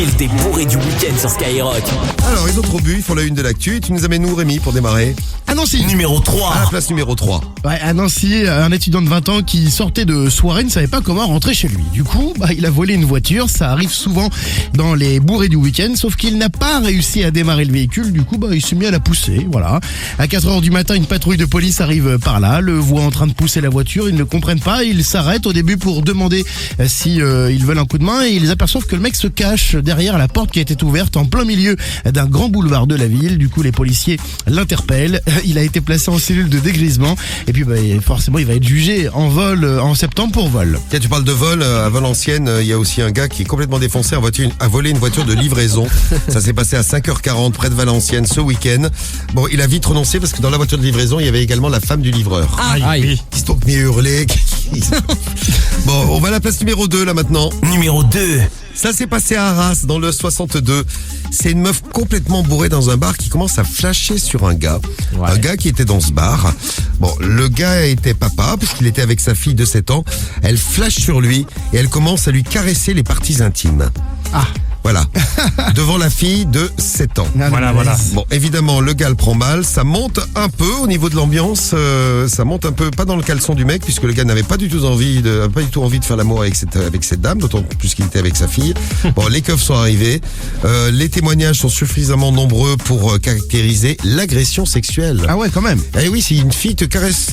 Phil, t'es bourré du week-end sur Skyrock. Alors, les autres obus, ils font la une de l'actu. Tu nous amènes où, Rémi, pour démarrer? À Nancy. Numéro À la 3. place numéro 3. Ouais, à Nancy, un étudiant de 20 ans qui sortait de soirée ne savait pas comment rentrer chez lui. Du coup, il a volé une voiture. Ça arrive souvent dans les bourrés du week-end, sauf qu'il n'a pas réussi à démarrer le véhicule. Du coup, il s'est mis à la pousser. Voilà. À 4h du matin, une patrouille de police arrive par là, le voit en train de pousser la voiture. Ils ne comprennent pas. Ils s'arrêtent au début pour demander si ils veulent un coup de main, et ils aperçoivent que le mec se cache derrière la porte qui était ouverte en plein milieu d'un grand boulevard de la ville. Du coup, les policiers l'interpellent. Il a été placé en cellule de dégrisement, et puis forcément il va être jugé en vol en septembre pour vol. Tiens, tu parles de vol, à Valenciennes, il y a aussi un gars qui est complètement défoncé a volé une voiture de livraison. Ça s'est passé à 5h40 près de Valenciennes ce week-end. Bon, il a vite renoncé parce que dans la voiture de livraison, il y avait également la femme du livreur. Aïe. Qui se donc mis à hurler. Bon, on va à la place numéro 2 là maintenant. Numéro 2. Ça s'est passé à Arras, dans le 62. C'est une meuf complètement bourrée dans un bar qui commence à flasher sur un gars. Ouais. Un gars qui était dans ce bar. Bon, le gars était papa, puisqu'il était avec sa fille de 7 ans. Elle flash sur lui et elle commence à lui caresser les parties intimes. Ah. Voilà. Devant la fille de 7 ans. Voilà. Bon, évidemment, le gars le prend mal. Ça monte un peu au niveau de l'ambiance. Ça monte un peu, pas dans le caleçon du mec, puisque le gars n'avait pas du tout envie de faire l'amour avec cette dame, d'autant plus qu'il était avec sa fille. Bon, les keufs sont arrivés. Les témoignages sont suffisamment nombreux pour caractériser l'agression sexuelle. Ah ouais, quand même. Eh oui, si une fille te caresse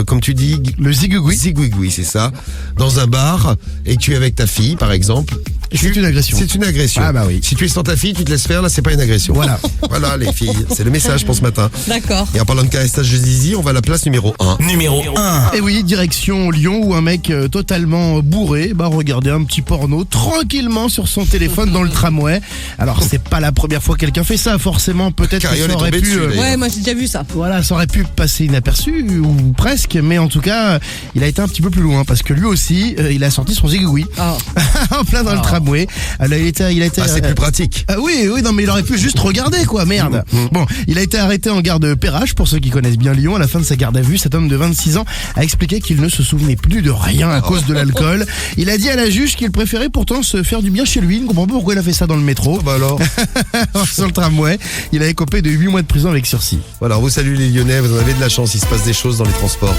comme tu dis, Le zigouigoui. zigouigoui, c'est ça, dans un bar, et que tu es avec ta fille, par exemple. C'est une agression. C'est une agression. Ah bah oui. Si tu es sans ta fille, tu te laisses faire, là, c'est pas une agression. Voilà. Voilà, les filles. C'est le message pour ce matin. D'accord. Et en parlant de caressage de zizi, on va à la place numéro 1. Numéro 1. Et oui, direction Lyon, où un mec totalement bourré regardait un petit porno tranquillement sur son téléphone dans le tramway. Alors c'est pas la première fois que quelqu'un fait ça, forcément. Peut-être que Carriole ça est aurait tombé pu dessus, d'ailleurs. Ouais, moi j'ai déjà vu ça. voilà, ça aurait pu passer inaperçu ou presque, mais en tout cas il a été un petit peu plus loin, parce que lui aussi il a sorti son zigouigoui Oh. en plein dans le tramway. Alors, il a été Ah, c'est plus pratique. oui, non, mais il aurait pu juste regarder, quoi, merde. Bon, il a été arrêté en gare de Perrache, pour ceux qui connaissent bien Lyon. À la fin de sa garde à vue, cet homme de 26 ans a expliqué qu'il ne se souvenait plus de rien à cause de l'alcool. Il a dit à la juge qu'il préférait pourtant se faire du bien chez lui. Il ne comprend pas pourquoi il a fait ça dans le métro. Bah alors. Sur le tramway, il a écopé de 8 mois de prison avec sursis. Voilà, on vous salue les Lyonnais, vous en avez de la chance, il se passe des choses dans les transports.